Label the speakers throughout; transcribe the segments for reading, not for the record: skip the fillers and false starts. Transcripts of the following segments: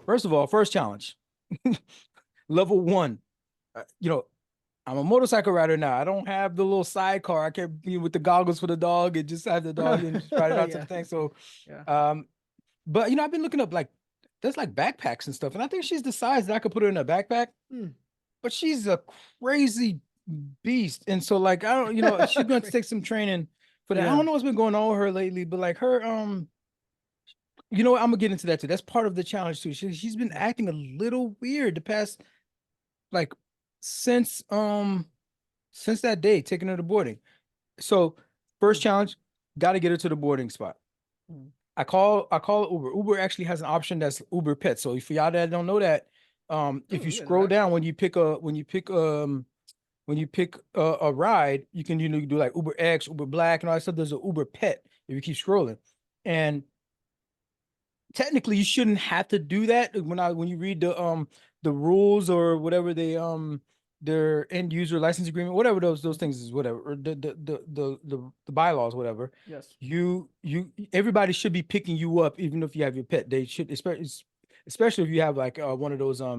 Speaker 1: First of all, first challenge, level 1. You know, I'm a motorcycle rider now. I don't have the little sidecar. I can't be with the goggles for the dog and just have the dog and just ride it out to the
Speaker 2: Yeah.
Speaker 1: thing. So,
Speaker 2: Yeah.
Speaker 1: but I've been looking up like there's like backpacks and stuff, and I think she's the size that I could put her in a backpack.
Speaker 2: Hmm.
Speaker 1: But she's a crazy beast, and so like I don't, she's going to
Speaker 2: Great.
Speaker 1: take some training for that. I
Speaker 2: Yeah.
Speaker 1: don't know what's been going on with her lately, but like her, you know what? I'm gonna get into that too. That's part of the challenge too. She's been acting a little weird the past like since since that day taking her to boarding. So first challenge, got to get her to the boarding spot.
Speaker 2: Mm.
Speaker 1: I call Uber. Uber actually has an option that's Uber Pet. So if y'all that don't know that, if
Speaker 2: Oh,
Speaker 1: you
Speaker 2: yeah,
Speaker 1: scroll
Speaker 2: that.
Speaker 1: down when you pick a ride, you can do like Uber X, Uber Black, and all that stuff. There's an Uber Pet if you keep scrolling, and technically you shouldn't have to do that when you read the rules or whatever their end user license agreement, whatever those things is, whatever, or the bylaws, whatever.
Speaker 2: Yes.
Speaker 1: You everybody should be picking you up even if you have your pet. They should, especially if you have like one of those
Speaker 2: Like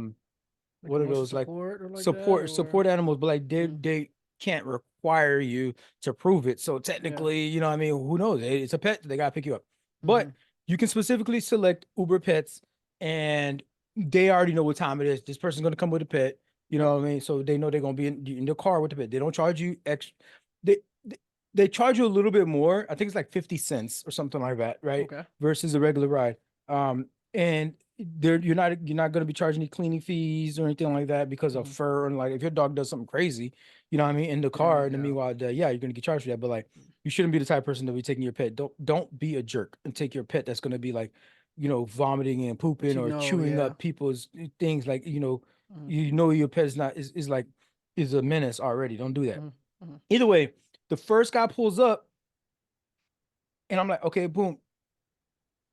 Speaker 1: what are
Speaker 2: emotional
Speaker 1: those like
Speaker 2: support or like that, or
Speaker 1: support animals, but like they
Speaker 2: mm.
Speaker 1: they can't require you to prove it. So
Speaker 2: Yeah.
Speaker 1: technically, I mean, who knows? It's a pet, they gotta pick you up.
Speaker 2: Mm-hmm.
Speaker 1: But you can specifically select Uber Pets, and they already know what time it is. This person's gonna come with a pet. You
Speaker 2: Yep.
Speaker 1: know what I mean? So they know they're gonna be in the car with the pet. They don't charge you extra. They they charge you a little bit more. I think it's like 50 cents or something like that, right?
Speaker 2: Okay.
Speaker 1: Versus a regular ride. And you're not going to be charging any cleaning fees or anything like that because of
Speaker 2: Mm-hmm.
Speaker 1: fur, and like if your dog does something crazy, you know what I mean, in the
Speaker 2: Yeah.
Speaker 1: car. And then
Speaker 2: Yeah.
Speaker 1: meanwhile, yeah, you're going to get charged for that. But like, you shouldn't be the type of person to be taking your pet. Don't be a jerk and take your pet that's going to be like, vomiting and
Speaker 2: But
Speaker 1: pooping
Speaker 2: you
Speaker 1: or
Speaker 2: know,
Speaker 1: chewing
Speaker 2: yeah.
Speaker 1: up people's things. Like,
Speaker 2: Mm-hmm.
Speaker 1: your pet is not is like is a menace already. Don't do that.
Speaker 2: Mm-hmm. Mm-hmm.
Speaker 1: Either way, the first guy pulls up, and I'm like, okay, boom.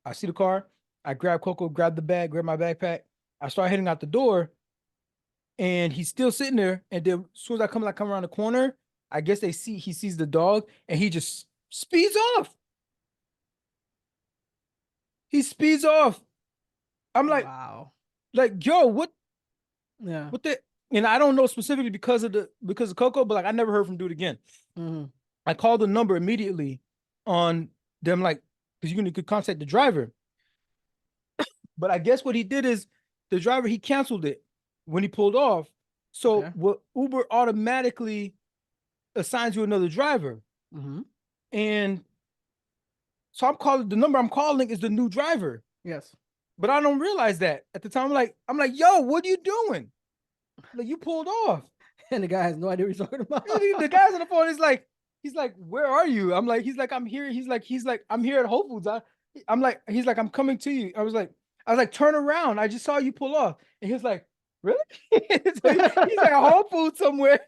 Speaker 1: I see the car. I grab Coco, grab the bag, grab my backpack. I start heading out the door, and he's still sitting there. And then as soon as I come around the corner, I guess he sees the dog, and he just speeds off. He speeds off. I'm
Speaker 2: Wow.
Speaker 1: like, yo,
Speaker 2: Yeah.
Speaker 1: what the? And I don't know specifically because of Coco, but like I never heard from dude again.
Speaker 2: Mm-hmm.
Speaker 1: I called the number immediately on them, like, because you could contact the driver. But I guess what he did is the driver, he canceled it when he pulled off. So
Speaker 2: Okay.
Speaker 1: what Uber automatically assigns you another driver.
Speaker 2: Mm-hmm.
Speaker 1: And so the number I'm calling is the new driver.
Speaker 2: Yes.
Speaker 1: But I don't realize that at the time. I'm like, yo, what are you doing? Like, you pulled off.
Speaker 2: And the guy has no idea what he's talking about.
Speaker 1: The guy's on the phone. He's like, where are you? I'm here. He's like, I'm here at Whole Foods. He's like, I'm coming to you. I was like, turn around. I just saw you pull off. And he's like, really? So he's like a Whole Foods somewhere.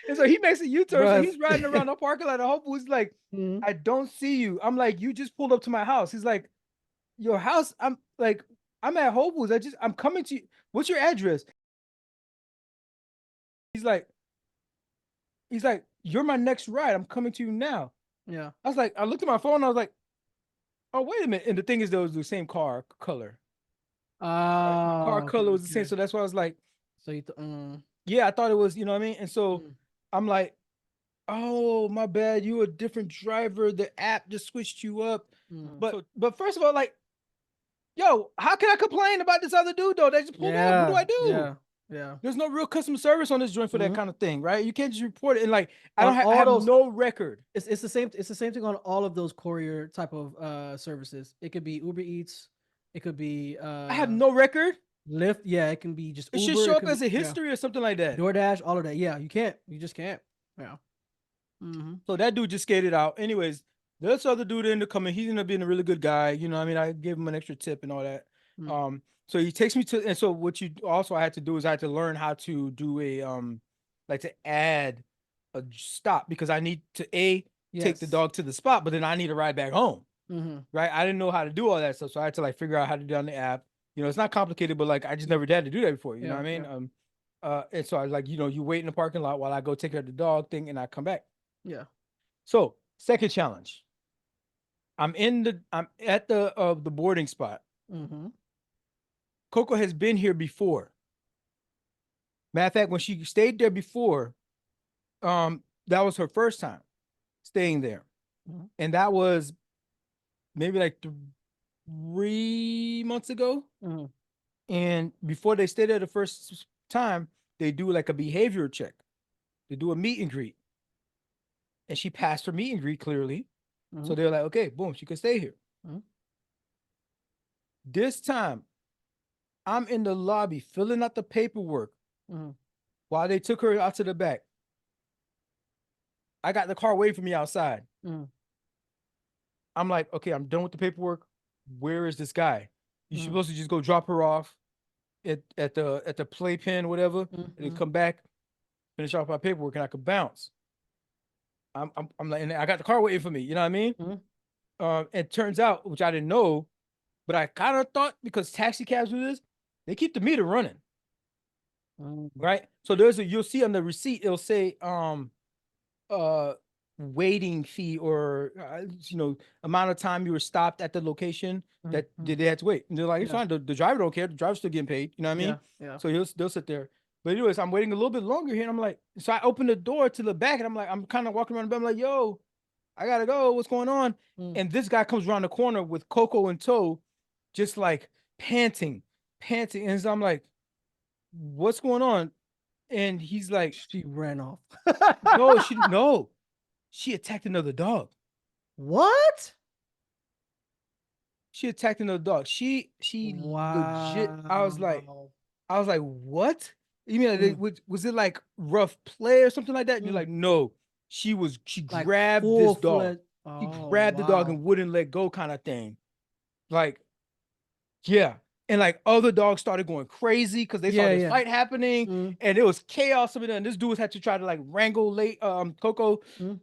Speaker 1: And so he makes a U-turn. So
Speaker 2: Bruh.
Speaker 1: he's riding around the parking lot of Whole Foods. Like,
Speaker 2: Mhm.
Speaker 1: I don't see you. I'm like, you just pulled up to my house. He's like, your house? I'm like, I'm at Whole Foods. I'm coming to you. What's your address? He's like, you're my next ride. I'm coming to you now.
Speaker 2: Yeah.
Speaker 1: I looked at my phone. I was like, oh, wait a minute. And the thing is, there was the same car color. Right? The car
Speaker 2: Oh, okay,
Speaker 1: color was the same.
Speaker 2: okay.
Speaker 1: So that's why I was like,
Speaker 2: So
Speaker 1: yeah, I thought it was, you know what I mean? And so
Speaker 2: mm,
Speaker 1: I'm like, oh, my bad. You a different driver. The app just switched you up.
Speaker 2: mm.
Speaker 1: But first of all, like, yo, how can I complain about this other dude though? They just pulled off. What do
Speaker 2: Yeah,
Speaker 1: I do?
Speaker 2: yeah, yeah.
Speaker 1: There's no real customer service on this joint for that
Speaker 2: Mhm.
Speaker 1: kind of thing, right? You can't just report it, and like
Speaker 2: On
Speaker 1: I
Speaker 2: all
Speaker 1: have
Speaker 2: those,
Speaker 1: no record.
Speaker 2: it's the same thing on all of those courier type of services. It could be Uber Eats, it could be
Speaker 1: I have no record.
Speaker 2: Lyft. Yeah, it can be just
Speaker 1: It should
Speaker 2: Uber. It
Speaker 1: show up
Speaker 2: can be
Speaker 1: as a
Speaker 2: yeah,
Speaker 1: history or something like that.
Speaker 2: DoorDash, all of that. Yeah, you just can't. Yeah. Mm-hmm.
Speaker 1: So that dude just skated out. Anyways, this other dude ended up coming. He ended up being a really good guy. You know what I mean? I gave him an extra tip and all that.
Speaker 2: Mm.
Speaker 1: So he takes me to, and so what you also I had to do is I had to learn how to do like to add a stop, because I need to take the
Speaker 2: Yes.
Speaker 1: dog to the spot, but then I need to ride back home.
Speaker 2: Mm-hmm.
Speaker 1: Right? I didn't know how to do all that stuff. So I had to like figure out how to do it on the app. It's not complicated, but like I just never had to do that before. You know
Speaker 2: Yeah,
Speaker 1: what I mean?
Speaker 2: yeah,
Speaker 1: And so I was like, you wait in the parking lot while I go take care of the dog thing and I come back.
Speaker 2: yeah.
Speaker 1: So, second challenge. I'm at the boarding spot.
Speaker 2: Mm-hmm.
Speaker 1: Coco has been here before. Matter of fact, when she stayed there before, that was her first time staying there,
Speaker 2: Mm-hmm.
Speaker 1: and that was maybe like 3 months ago.
Speaker 2: Mm-hmm.
Speaker 1: And before they stay there the first time, they do like a behavior check. They do a meet and greet, and she passed her meet and greet clearly.
Speaker 2: Mm-hmm.
Speaker 1: So they're like, okay, boom, she can stay here.
Speaker 2: Mm-hmm.
Speaker 1: This time, I'm in the lobby filling out the paperwork
Speaker 2: Mm-hmm.
Speaker 1: while they took her out to the back. I got the car waiting for me outside.
Speaker 2: Mm-hmm.
Speaker 1: I'm like, okay, I'm done with the paperwork. Where is this guy? You're
Speaker 2: Mm-hmm.
Speaker 1: supposed to just go drop her off at the playpen, whatever, and then
Speaker 2: Mm-hmm.
Speaker 1: come back, finish off my paperwork, and I could bounce. I'm like, and I got the car waiting for me. You know what I mean?
Speaker 2: Mm-hmm.
Speaker 1: It turns out, which I didn't know, but I kind of thought because taxi cabs do this, they keep the meter running,
Speaker 2: Mm-hmm.
Speaker 1: right? So you'll see on the receipt, it'll say uh waiting fee or amount of time you were stopped at the location that
Speaker 2: Mm-hmm.
Speaker 1: they had to wait. And they're like, it's
Speaker 2: Yeah.
Speaker 1: fine. The driver don't care. The driver's still getting paid. You know what I mean?
Speaker 2: Yeah. Yeah.
Speaker 1: So they'll sit there. But anyways, I'm waiting a little bit longer here, and I'm like, so I open the door to the back, and I'm like, I'm kind of walking around the bed. I'm like, yo, I gotta go. What's going on?
Speaker 2: Mm.
Speaker 1: And this guy comes around the corner with Coco in tow, just like panting, panting. And so I'm like, what's going on? And he's like,
Speaker 2: She ran off.
Speaker 1: no, she attacked another dog.
Speaker 2: What?
Speaker 1: She attacked another dog. She legit.
Speaker 2: Wow.
Speaker 1: I was like, what? You mean like,
Speaker 2: Mm.
Speaker 1: was it like rough play or something like that? And you're
Speaker 2: Mm.
Speaker 1: like, no. She
Speaker 2: Like
Speaker 1: grabbed
Speaker 2: full
Speaker 1: this dog.
Speaker 2: fledged.
Speaker 1: She
Speaker 2: Oh
Speaker 1: grabbed the dog
Speaker 2: wow.
Speaker 1: and wouldn't let go, kind of thing. Like, yeah. And like other dogs started going crazy because they saw
Speaker 2: Yeah.
Speaker 1: this
Speaker 2: Yeah.
Speaker 1: fight happening,
Speaker 2: Mm.
Speaker 1: and it was chaos over there. And this dude had to try to like wrangle late Coco,
Speaker 2: Mm.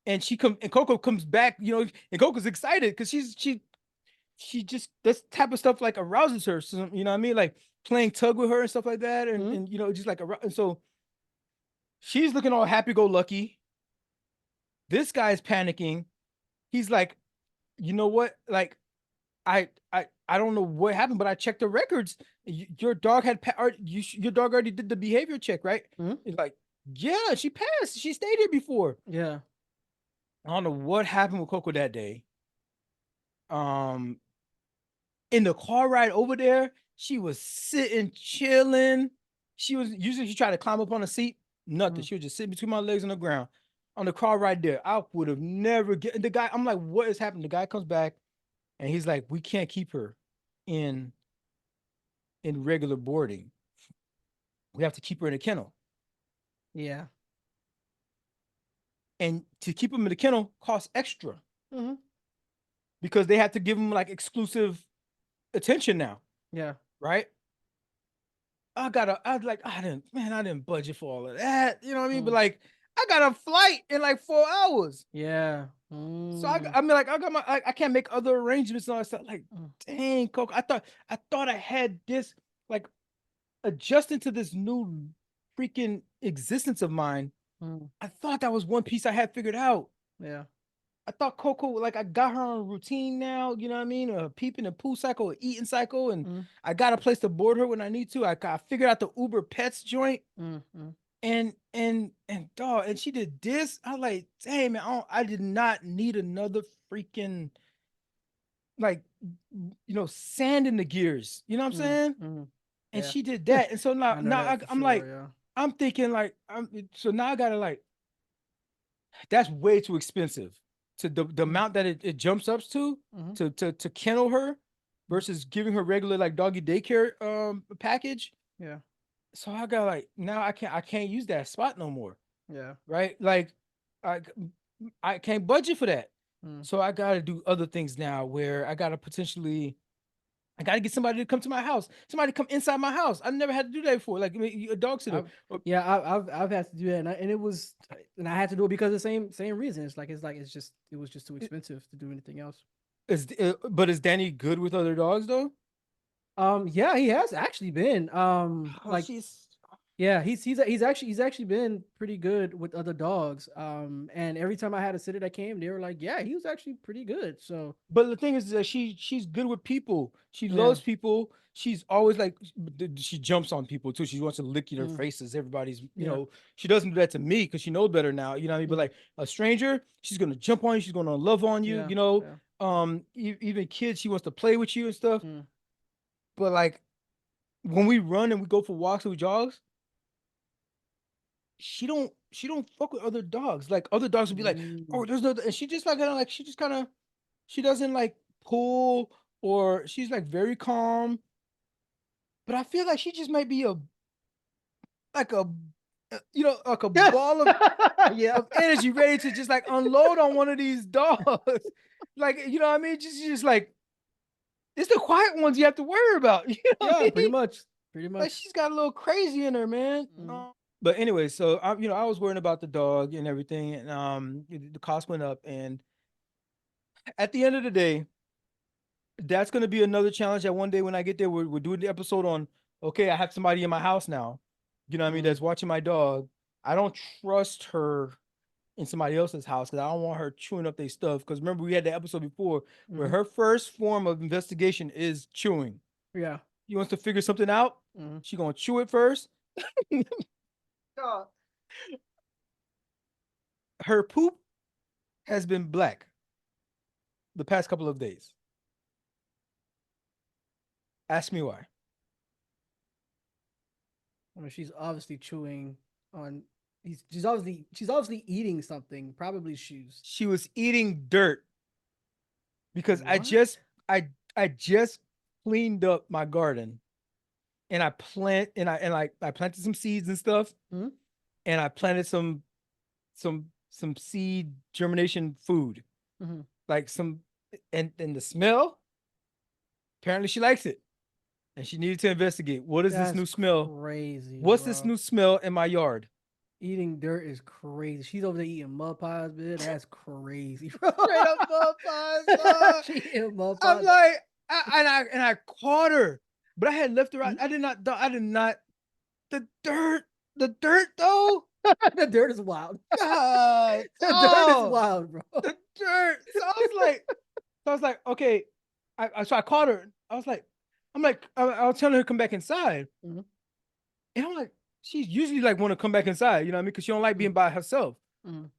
Speaker 1: and Coco comes back, and Coco's excited because she just this type of stuff like arouses her. So, you know what I mean? Like playing tug with her and stuff like that, and
Speaker 2: Mm.
Speaker 1: just like and so she's looking all happy go lucky. This guy's panicking. He's like, you know what? Like I don't know what happened, but I checked the records. Your dog your dog already did the behavior check, right?
Speaker 2: Mm.
Speaker 1: He's like, yeah, she passed. She stayed here before.
Speaker 2: Yeah.
Speaker 1: I don't know what happened with Coco that day. Um, in the car ride over there, she was sitting, chilling. She was usually she tried to climb up on the seat, nothing.
Speaker 2: Mm.
Speaker 1: She was just sitting between my legs on the ground. On the car ride there, I would have never get the guy. I'm like, what is happening? The guy comes back and he's like, we can't keep her in regular boarding. We have to keep her in a kennel.
Speaker 2: Yeah.
Speaker 1: And to keep them in the kennel costs extra
Speaker 2: Mm-hmm.
Speaker 1: because they have to give them like exclusive attention now,
Speaker 2: Yeah.
Speaker 1: right? I didn't budget for all of that. You know what I mean? But
Speaker 2: Mm.
Speaker 1: like, I got a flight in like 4 hours.
Speaker 2: Yeah.
Speaker 1: So
Speaker 2: Mm.
Speaker 1: I mean, like, I can't make other arrangements and all that stuff. Like,
Speaker 2: Mm.
Speaker 1: dang, Coke. I thought I had this, like, adjusting to this new freaking existence of mine.
Speaker 2: Mm.
Speaker 1: I thought that was one piece I had figured out.
Speaker 2: Yeah.
Speaker 1: I thought Coco, like, I got her on a routine now, you know what I mean? A peeping and poo cycle, a eating cycle, and
Speaker 2: Mm.
Speaker 1: I got a place to board her when I need to. I figured out the Uber Pets joint,
Speaker 2: Mm. Mm.
Speaker 1: and dog, and she did this. I was like, dang man, I did not need another freaking like sand in the gears. You know what I'm
Speaker 2: Mm.
Speaker 1: saying?
Speaker 2: Mm.
Speaker 1: And
Speaker 2: Yeah.
Speaker 1: she did that, and so now
Speaker 2: I know
Speaker 1: now
Speaker 2: that for
Speaker 1: I'm
Speaker 2: sure.
Speaker 1: like,
Speaker 2: Yeah.
Speaker 1: I'm thinking like, so now I gotta like, that's way too expensive to the
Speaker 2: Mm.
Speaker 1: amount that it jumps up to
Speaker 2: Mm-hmm.
Speaker 1: to kennel her versus giving her regular like doggy daycare package.
Speaker 2: Yeah.
Speaker 1: So I got like, now I can't use that spot no more,
Speaker 2: Yeah.
Speaker 1: right? Like I I can't budget for that.
Speaker 2: Mm.
Speaker 1: So I gotta do other things now where I gotta get somebody to come to my house, somebody to come inside my house. I never had to do that before. Like, I mean, a dog sitter.
Speaker 2: I've yeah, I've had to do that, and it was, and I had to do it because of the same reason. It was just too expensive to do anything else.
Speaker 1: But is Danny good with other dogs though?
Speaker 2: Yeah, he has actually been.
Speaker 1: Oh,
Speaker 2: Like
Speaker 1: she's.
Speaker 2: Yeah, he's actually been pretty good with other dogs. And every time I had a sitter that came, they were like, "Yeah, he was actually pretty good." So
Speaker 1: But the thing is that she's good with people. She
Speaker 2: yeah,
Speaker 1: loves people. She's always like she jumps on people too. She wants to lick in their
Speaker 2: mm,
Speaker 1: faces. Everybody's,
Speaker 2: yeah,
Speaker 1: she doesn't do that to me because she knows better now. You know what I mean? But
Speaker 2: mm,
Speaker 1: like a stranger, she's gonna jump on you. She's gonna love on you.
Speaker 2: yeah, yeah,
Speaker 1: Even kids, she wants to play with you and stuff.
Speaker 2: mm,
Speaker 1: But like when we run and we go for walks or we jogs, she don't fuck with other dogs. Like other dogs would be like,
Speaker 2: mm.
Speaker 1: oh, there's no, and she just like kind of like she just kind of she doesn't like pull or she's like very calm. But I feel like she just might be a like a like a
Speaker 2: Yeah,
Speaker 1: ball of
Speaker 2: yeah,
Speaker 1: energy ready to just like unload on one of these dogs. Like you know what I mean? Just like it's the quiet ones you have to worry about. You know what
Speaker 2: yeah.
Speaker 1: I
Speaker 2: Pretty
Speaker 1: mean?
Speaker 2: much, pretty
Speaker 1: Like
Speaker 2: much.
Speaker 1: she's got a little crazy in her, man.
Speaker 2: Mm,
Speaker 1: But anyway, so I was worrying about the dog and everything, and the cost went up, and at the end of the day, that's gonna be another challenge. That one day when I get there, we're doing the episode on. Okay, I have somebody in my house now. You know what I mean?
Speaker 2: mm,
Speaker 1: That's watching my dog. I don't trust her in somebody else's house because I don't want her chewing up their stuff. Because remember, we had the episode before where
Speaker 2: mm,
Speaker 1: her first form of investigation is chewing.
Speaker 2: yeah.
Speaker 1: She wants to figure something out.
Speaker 2: Mm.
Speaker 1: She gonna chew it first. Her poop has been black the past couple of days. Ask me why.
Speaker 2: I mean, she's obviously chewing on. She's obviously eating something. Probably shoes.
Speaker 1: She was eating dirt because
Speaker 2: What?
Speaker 1: I just cleaned up my garden and I planted some seeds and stuff
Speaker 2: Hmm?
Speaker 1: and I planted some seed germination food
Speaker 2: Hmm.
Speaker 1: like some and the smell apparently she likes it and she needed to investigate what is this
Speaker 2: That's
Speaker 1: new smell.
Speaker 2: crazy,
Speaker 1: What's this
Speaker 2: bro.
Speaker 1: new smell in my yard?
Speaker 2: Eating dirt is crazy. She's over there eating mud pies, man. That's crazy, bro.
Speaker 1: Straight up mud pies, dog.
Speaker 2: She eating mud
Speaker 1: I'm
Speaker 2: pies.
Speaker 1: like, I caught her, but I had left her out. I did not. The dirt, the dirt though.
Speaker 2: The dirt is wild.
Speaker 1: God,
Speaker 2: The dirt is
Speaker 1: oh,
Speaker 2: wild, bro.
Speaker 1: the dirt. So I was like, okay. So I caught her. I was telling her to come back inside,
Speaker 2: Mhm,
Speaker 1: and I'm like, she's usually like want to come back inside, you know what I mean? Because she don't like being
Speaker 2: mhm,
Speaker 1: by herself.
Speaker 2: mhm,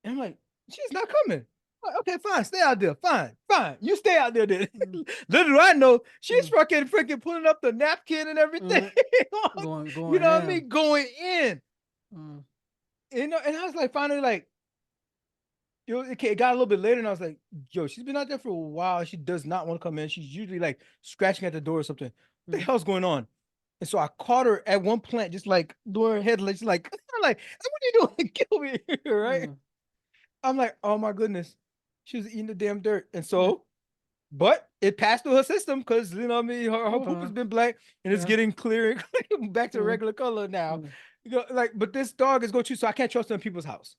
Speaker 1: And I'm like, she's not coming. I'm like, okay, fine, stay out there. Fine, fine. You stay out there then.
Speaker 2: mhm,
Speaker 1: Little do I know, she's
Speaker 2: mhm,
Speaker 1: freaking pulling up the napkin and everything.
Speaker 2: mhm.
Speaker 1: You
Speaker 2: Going
Speaker 1: know what I
Speaker 2: ham.
Speaker 1: mean? Going in.
Speaker 2: Mm,
Speaker 1: And I was like, finally, like, it got a little bit later, and I was like, yo, she's been out there for a while. She does not want to come in. She's usually like scratching at the door or something. What the
Speaker 2: mm,
Speaker 1: hell's going on? And so I caught her at one plant, just like doing her head, like, she's like, I'm like, what are you doing? Get over here, right?
Speaker 2: mm,
Speaker 1: I'm like, oh my goodness, she was eating the damn dirt, and
Speaker 2: mm.
Speaker 1: so, but it passed through her system because you know what I mean. Her poop has
Speaker 2: Uh,
Speaker 1: been black, and it's
Speaker 2: yeah.
Speaker 1: getting clear and back to
Speaker 2: Mm,
Speaker 1: regular color now.
Speaker 2: mm,
Speaker 1: Like, but this dog is going to, so I can't trust her in people's house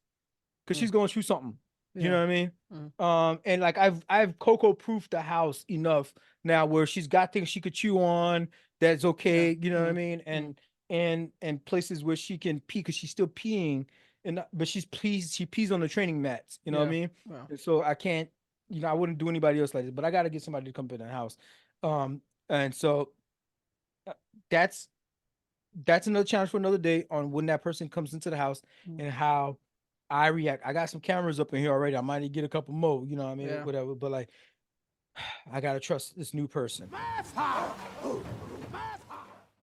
Speaker 1: because
Speaker 2: mm,
Speaker 1: she's going through something. You
Speaker 2: yeah.
Speaker 1: know what I mean?
Speaker 2: Mm,
Speaker 1: And like I've cocoa proofed the house enough now where she's got things she could chew on that's
Speaker 2: yeah.
Speaker 1: okay. You know what I
Speaker 2: Mm,
Speaker 1: mean?
Speaker 2: mm,
Speaker 1: And places where she can pee because she's still peeing, and but she pees on the training mats. You know what I
Speaker 2: yeah.
Speaker 1: mean?
Speaker 2: Well.
Speaker 1: And so I can't, I wouldn't do anybody else like this, but I got to get somebody to come in the house. And so uh, that's that's another challenge for another day on when that person comes into the house
Speaker 2: Mm,
Speaker 1: and how I react. I got some cameras up in here already. I might need to get a couple more, you know what I mean?
Speaker 2: yeah.
Speaker 1: Whatever. But like I gotta trust this new person.